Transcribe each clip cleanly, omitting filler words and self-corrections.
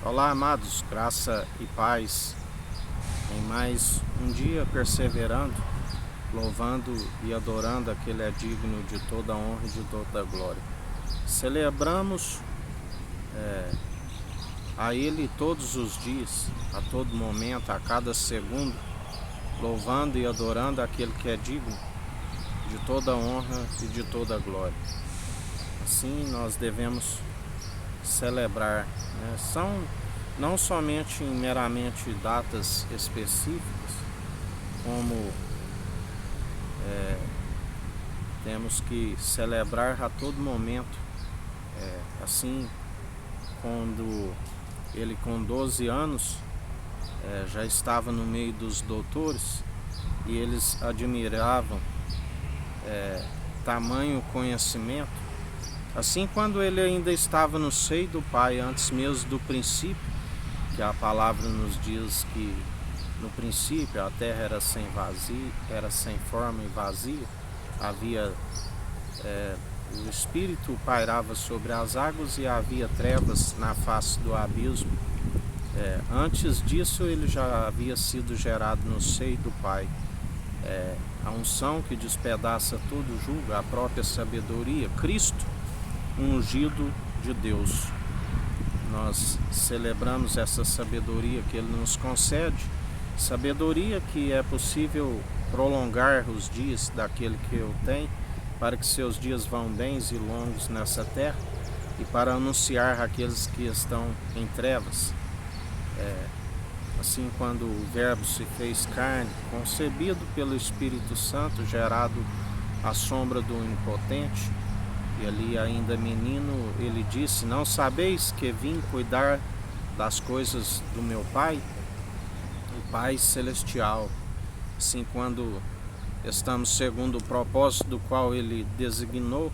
Olá, amados, graça e paz em mais um dia perseverando, louvando e adorando aquele é digno de toda honra e de toda glória. Celebramos a Ele todos os dias, a todo momento, a cada segundo, louvando e adorando aquele que é digno de toda honra e de toda glória. Assim nós devemos celebrar, né? São não somente meramente datas específicas, como temos que celebrar a todo momento. Assim, quando ele com 12 anos já estava no meio dos doutores e eles admiravam tamanho conhecimento. Assim, quando ele ainda estava no seio do Pai, antes mesmo do princípio, que a palavra nos diz que no princípio a terra era sem forma e vazia, havia o Espírito pairava sobre as águas e havia trevas na face do abismo. Antes disso ele já havia sido gerado no seio do Pai. A unção que despedaça todo jugo, a própria sabedoria, Cristo, ungido de Deus. Nós celebramos essa sabedoria que Ele nos concede, sabedoria que é possível prolongar os dias daquele que eu tenho, para que seus dias vão bens e longos nessa terra, e para anunciar àqueles que estão em trevas. Assim, quando o Verbo se fez carne, concebido pelo Espírito Santo, gerado à sombra do Onipotente, e ali ainda menino, ele disse: não sabeis que vim cuidar das coisas do meu Pai, o Pai Celestial. Assim, quando estamos segundo o propósito do qual ele designou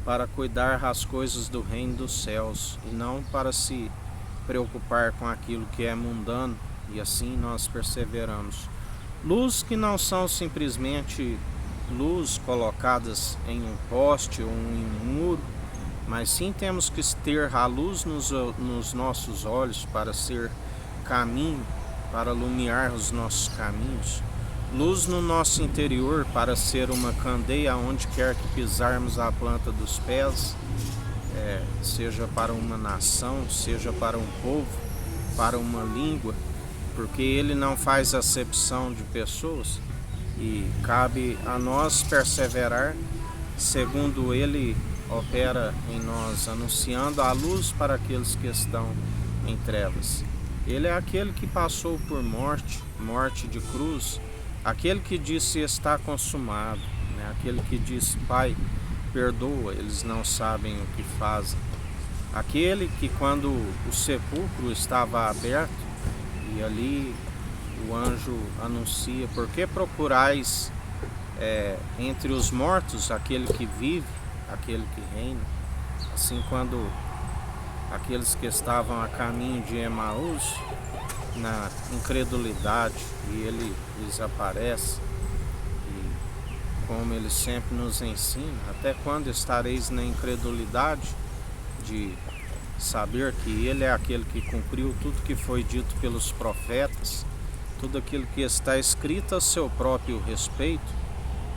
para cuidar das coisas do reino dos céus, e não para se preocupar com aquilo que é mundano, e assim nós perseveramos. Luz que não são simplesmente luz colocadas em um poste ou em um muro, mas sim temos que ter a luz nos nossos olhos para ser caminho, para iluminar os nossos caminhos. Luz no nosso interior para ser uma candeia onde quer que pisarmos a planta dos pés, seja para uma nação, seja para um povo, para uma língua, porque Ele não faz acepção de pessoas. E cabe a nós perseverar segundo Ele opera em nós, anunciando a luz para aqueles que estão em trevas. Ele é aquele que passou por morte de cruz, aquele que disse está consumado, né? Aquele que disse: Pai, perdoa, eles não sabem o que fazem. Aquele que, quando o sepulcro estava aberto e ali o anjo anuncia: por que procurais entre os mortos aquele que vive, aquele que reina? Assim, quando aqueles que estavam a caminho de Emaús, na incredulidade, e ele lhes aparece, e como ele sempre nos ensina: até quando estareis na incredulidade de saber que ele é aquele que cumpriu tudo que foi dito pelos profetas, tudo aquilo que está escrito a seu próprio respeito,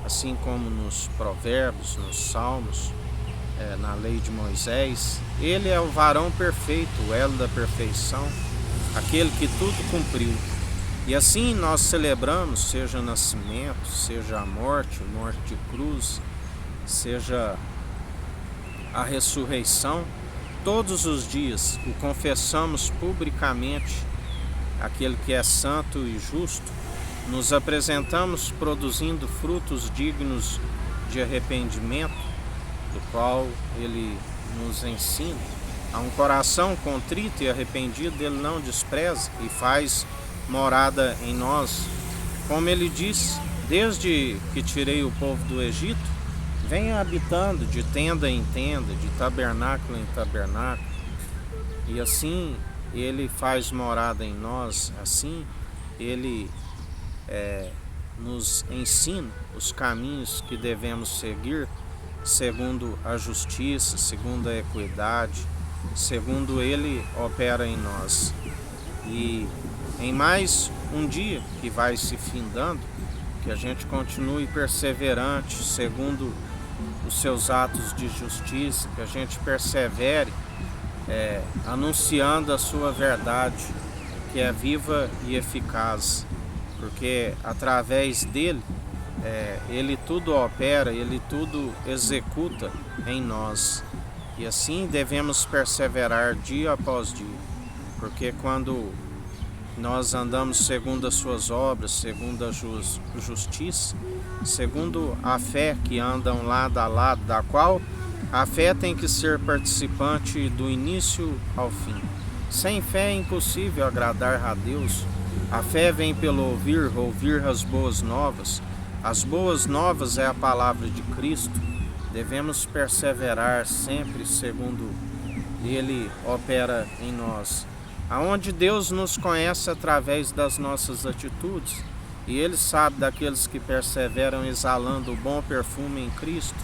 assim como nos provérbios, nos salmos, na lei de Moisés. Ele é o varão perfeito, o elo da perfeição, aquele que tudo cumpriu. E assim nós celebramos, seja nascimento, seja a morte de cruz, seja a ressurreição, todos os dias o confessamos publicamente, aquele que é santo e justo, nos apresentamos produzindo frutos dignos de arrependimento, do qual ele nos ensina. A um coração contrito e arrependido ele não despreza e faz morada em nós. Como ele diz: desde que tirei o povo do Egito, venho habitando de tenda em tenda, de tabernáculo em tabernáculo. E assim ele faz morada em nós. Assim ele nos ensina os caminhos que devemos seguir, segundo a justiça, segundo a equidade, segundo Ele opera em nós. E em mais um dia que vai se findando, que a gente continue perseverante segundo os seus atos de justiça, que a gente persevere anunciando a sua verdade, que é viva e eficaz, porque através dele, ele tudo opera, ele tudo executa em nós. E assim devemos perseverar dia após dia, porque quando nós andamos segundo as suas obras, segundo a justiça, segundo a fé que andam lado a lado, da qual a fé tem que ser participante do início ao fim. Sem fé é impossível agradar a Deus. A fé vem pelo ouvir as boas novas. As boas novas é a palavra de Cristo. Devemos perseverar sempre segundo Ele opera em nós. Aonde Deus nos conhece através das nossas atitudes, e Ele sabe daqueles que perseveram exalando o bom perfume em Cristo,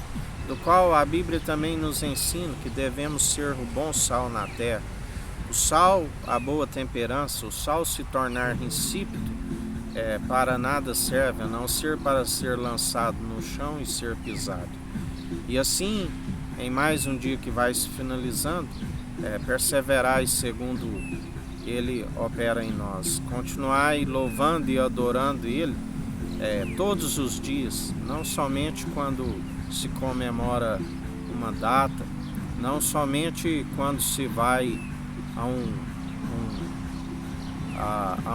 do qual a Bíblia também nos ensina que devemos ser o bom sal na terra. O sal, a boa temperança, o sal se tornar insípido, para nada serve, a não ser para ser lançado no chão e ser pisado. E assim, em mais um dia que vai se finalizando, perseverai segundo Ele opera em nós. Continuai louvando e adorando Ele todos os dias, não somente quando se comemora uma data, não somente quando se vai a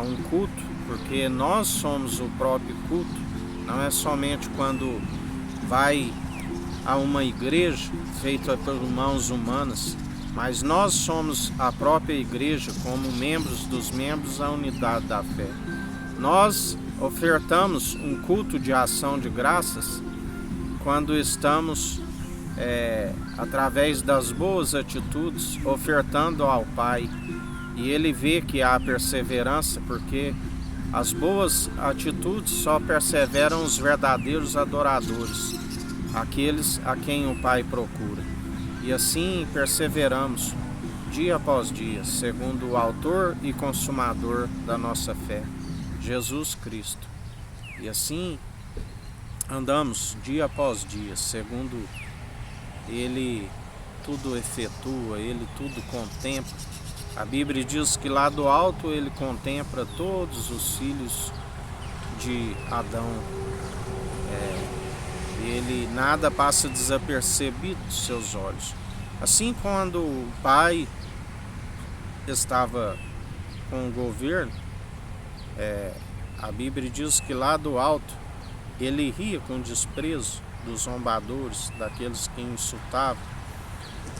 um culto, porque nós somos o próprio culto, não é somente quando vai a uma igreja feita por mãos humanas, mas nós somos a própria igreja como membros dos membros da unidade da fé. Nós ofertamos um culto de ação de graças quando estamos, através das boas atitudes, ofertando ao Pai. E Ele vê que há perseverança, porque as boas atitudes só perseveram os verdadeiros adoradores, aqueles a quem o Pai procura. E assim perseveramos dia após dia, segundo o autor e consumador da nossa fé, Jesus Cristo. E assim andamos dia após dia, segundo Ele tudo efetua, Ele tudo contempla. A Bíblia diz que lá do alto Ele contempla todos os filhos de Adão. Ele nada passa desapercebido dos seus olhos. Assim, quando o Pai estava com o governo, a Bíblia diz que lá do alto Ele ria com desprezo dos zombadores, daqueles que insultavam.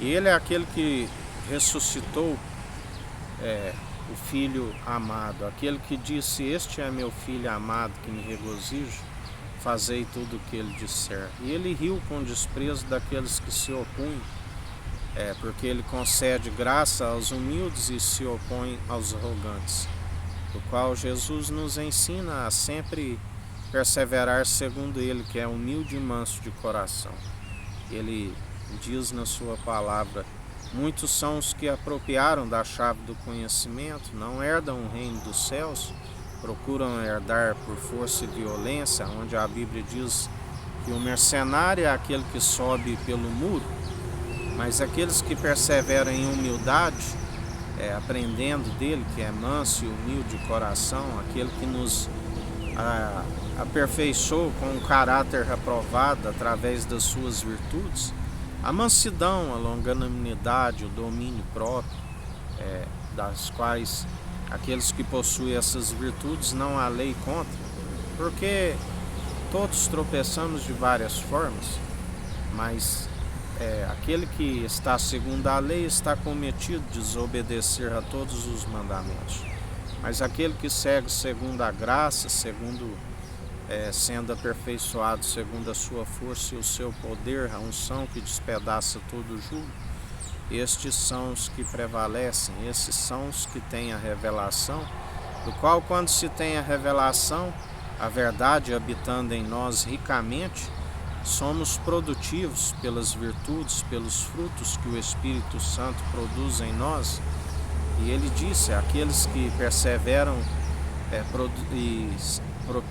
E Ele é aquele que ressuscitou o Filho amado, aquele que disse: este é meu Filho amado, que me regozijo, fazei tudo o que Ele disser. E Ele riu com desprezo daqueles que se opunham, porque Ele concede graça aos humildes e se opõe aos arrogantes, do qual Jesus nos ensina a sempre perseverar segundo Ele, que é humilde e manso de coração. Ele diz na sua palavra: muitos são os que apropriaram da chave do conhecimento, não herdam o reino dos céus, procuram herdar por força e violência, onde a Bíblia diz que o mercenário é aquele que sobe pelo muro, mas aqueles que perseveram em humildade, aprendendo dele, que é manso e humilde de coração, aquele que nos aperfeiçoou com um caráter reprovado através das suas virtudes, a mansidão, a longanimidade, o domínio próprio, das quais aqueles que possuem essas virtudes não há lei contra, porque todos tropeçamos de várias formas, mas aquele que está segundo a lei está cometido de desobedecer a todos os mandamentos. Mas aquele que segue segundo a graça, segundo sendo aperfeiçoado segundo a sua força e o seu poder, a unção que despedaça todo o jugo, estes são os que prevalecem, esses são os que têm a revelação, do qual, quando se tem a revelação, a verdade habitando em nós ricamente, somos produtivos pelas virtudes, pelos frutos que o Espírito Santo produz em nós. E ele disse: aqueles que perseveram e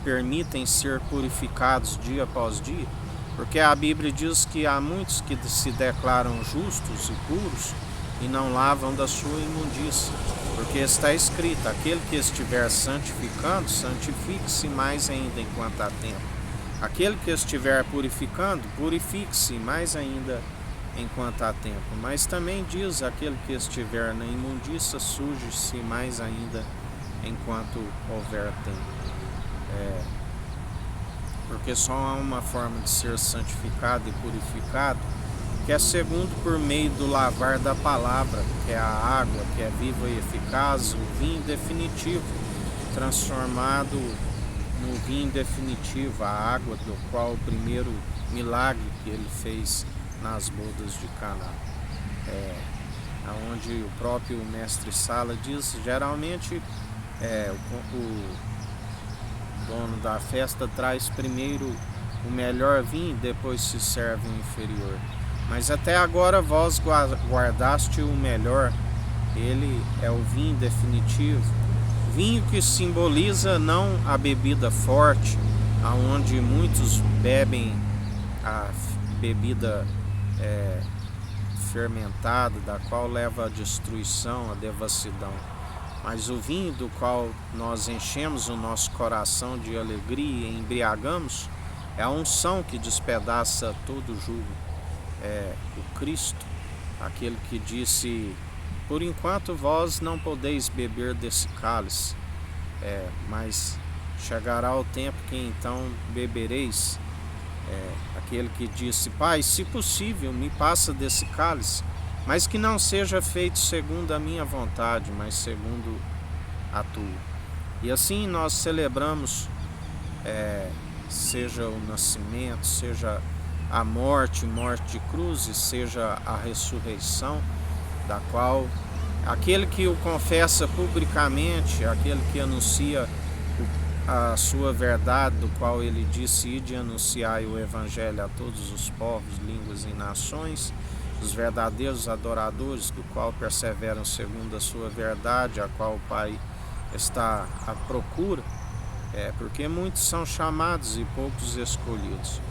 permitem ser purificados dia após dia, porque a Bíblia diz que há muitos que se declaram justos e puros e não lavam da sua imundícia, porque está escrito: aquele que estiver santificando, santifique-se mais ainda enquanto há tempo. Aquele que estiver purificando, purifique-se mais ainda enquanto há tempo. Mas também diz: aquele que estiver na imundícia, suje-se mais ainda enquanto houver tempo. Porque só há uma forma de ser santificado e purificado, que é segundo por meio do lavar da palavra, que é a água, que é viva e eficaz, o vinho definitivo, transformado no vinho definitivo, a água do qual o primeiro milagre que ele fez nas bodas de Caná. Onde o próprio mestre Sala diz: geralmente o dono da festa traz primeiro o melhor vinho, depois se serve o inferior. Mas até agora vós guardaste o melhor. Ele é o vinho definitivo. Vinho que simboliza não a bebida forte, aonde muitos bebem a bebida fermentada, da qual leva à destruição, à devassidão. Mas o vinho do qual nós enchemos o nosso coração de alegria e embriagamos é a unção que despedaça todo o jugo. É o Cristo, aquele que disse: por enquanto vós não podeis beber desse cálice, mas chegará o tempo que então bebereis. Aquele que disse: Pai, se possível, me passa desse cálice, mas que não seja feito segundo a minha vontade, mas segundo a tua. E assim nós celebramos, seja o nascimento, seja a morte de cruz, e seja a ressurreição, da qual aquele que o confessa publicamente, aquele que anuncia a sua verdade, do qual ele disse: ide anunciai o evangelho a todos os povos, línguas e nações, os verdadeiros adoradores, do qual perseveram segundo a sua verdade, a qual o Pai está à procura, porque muitos são chamados e poucos escolhidos.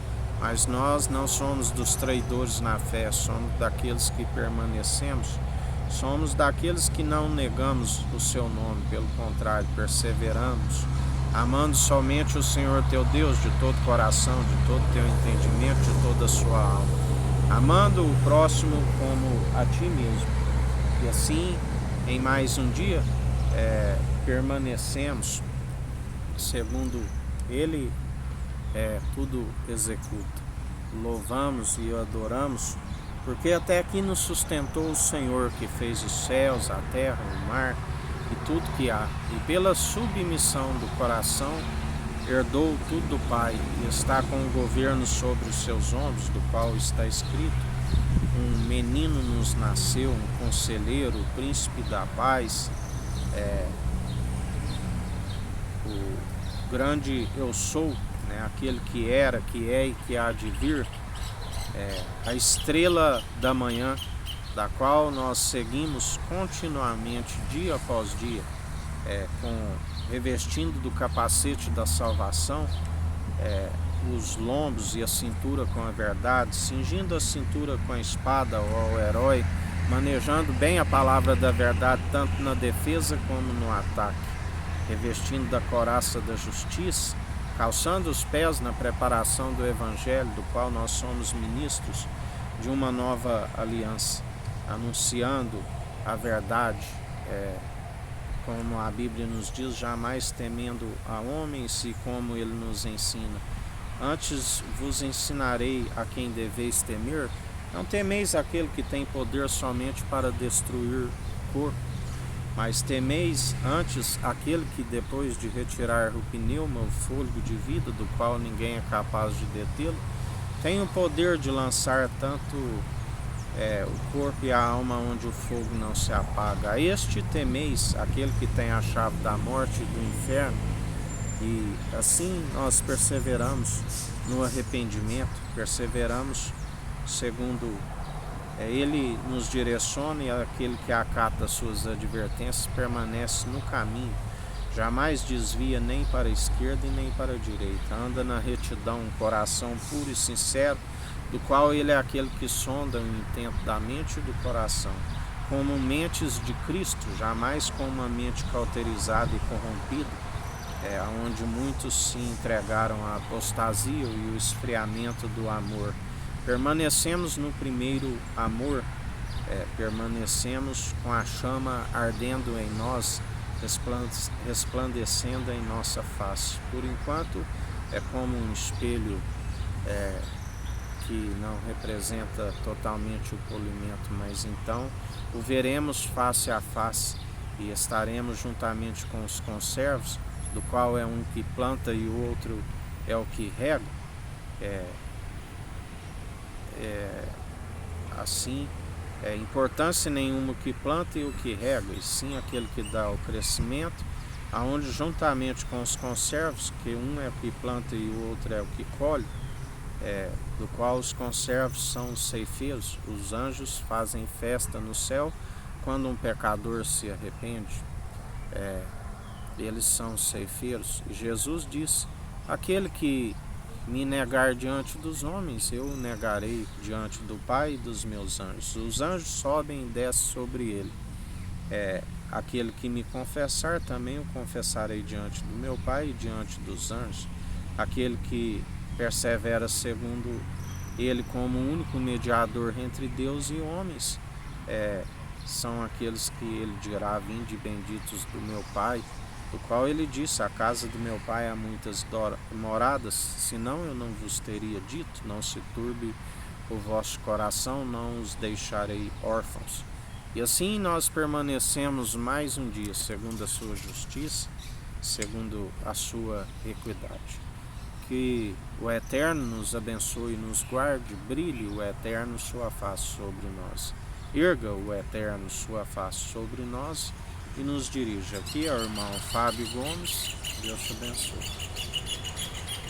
Mas nós não somos dos traidores na fé, somos daqueles que permanecemos, somos daqueles que não negamos o seu nome, pelo contrário, perseveramos, amando somente o Senhor teu Deus de todo coração, de todo teu entendimento, de toda a sua alma, amando o próximo como a ti mesmo. E assim, em mais um dia, permanecemos segundo Ele tudo executa. Louvamos e adoramos, porque até aqui nos sustentou o Senhor, que fez os céus, a terra, o mar e tudo que há, e pela submissão do coração herdou tudo do Pai, e está com o governo sobre os seus ombros, do qual está escrito: um menino nos nasceu, um conselheiro, o príncipe da paz, o grande eu sou, aquele que era, que é e que há de vir, a estrela da manhã, da qual nós seguimos continuamente, dia após dia, revestindo do capacete da salvação, os lombos e a cintura com a verdade, cingindo a cintura com a espada ao herói, manejando bem a palavra da verdade, tanto na defesa como no ataque, revestindo da couraça da justiça, calçando os pés na preparação do Evangelho, do qual nós somos ministros de uma nova aliança, anunciando a verdade, como a Bíblia nos diz, jamais temendo a homens, e como ele nos ensina: antes vos ensinarei a quem deveis temer. Não temeis aquele que tem poder somente para destruir o corpo, mas temeis antes aquele que, depois de retirar o pneuma, o fôlego de vida, do qual ninguém é capaz de detê-lo, tem o poder de lançar tanto o corpo e a alma onde o fogo não se apaga. A este temeis, aquele que tem a chave da morte e do inferno. E assim nós perseveramos no arrependimento, perseveramos segundo Ele nos direciona, e aquele que acata suas advertências permanece no caminho, jamais desvia nem para a esquerda e nem para a direita, anda na retidão, um coração puro e sincero, do qual Ele é aquele que sonda o intento da mente e do coração, como mentes de Cristo, jamais com uma mente cauterizada e corrompida, onde muitos se entregaram à apostasia e o esfriamento do amor. Permanecemos no primeiro amor, permanecemos com a chama ardendo em nós, resplandecendo em nossa face. Por enquanto é como um espelho que não representa totalmente o polimento, mas então o veremos face a face e estaremos juntamente com os conservos, do qual é um que planta e o outro é o que rega. Assim, importância nenhuma o que planta e o que rega, e sim aquele que dá o crescimento, aonde juntamente com os conservos, que um é o que planta e o outro é o que colhe, do qual os conservos são os ceifeiros, os anjos fazem festa no céu quando um pecador se arrepende. Eles são os ceifeiros. E Jesus disse: aquele que me negar diante dos homens, eu o negarei diante do Pai e dos meus anjos. Os anjos sobem e descem sobre ele. Aquele que me confessar, também o confessarei diante do meu Pai e diante dos anjos. Aquele que persevera segundo ele como único mediador entre Deus e homens, são aqueles que ele dirá: vinde benditos do meu Pai, do qual ele disse: a casa do meu Pai há muitas moradas, senão eu não vos teria dito, não se turbe o vosso coração, não os deixarei órfãos. E assim nós permanecemos mais um dia, segundo a sua justiça, segundo a sua equidade. Que o Eterno nos abençoe e nos guarde, brilhe o Eterno sua face sobre nós. Erga o Eterno sua face sobre nós e nos dirija. Aqui é o irmão Fábio Gomes. Deus te abençoe.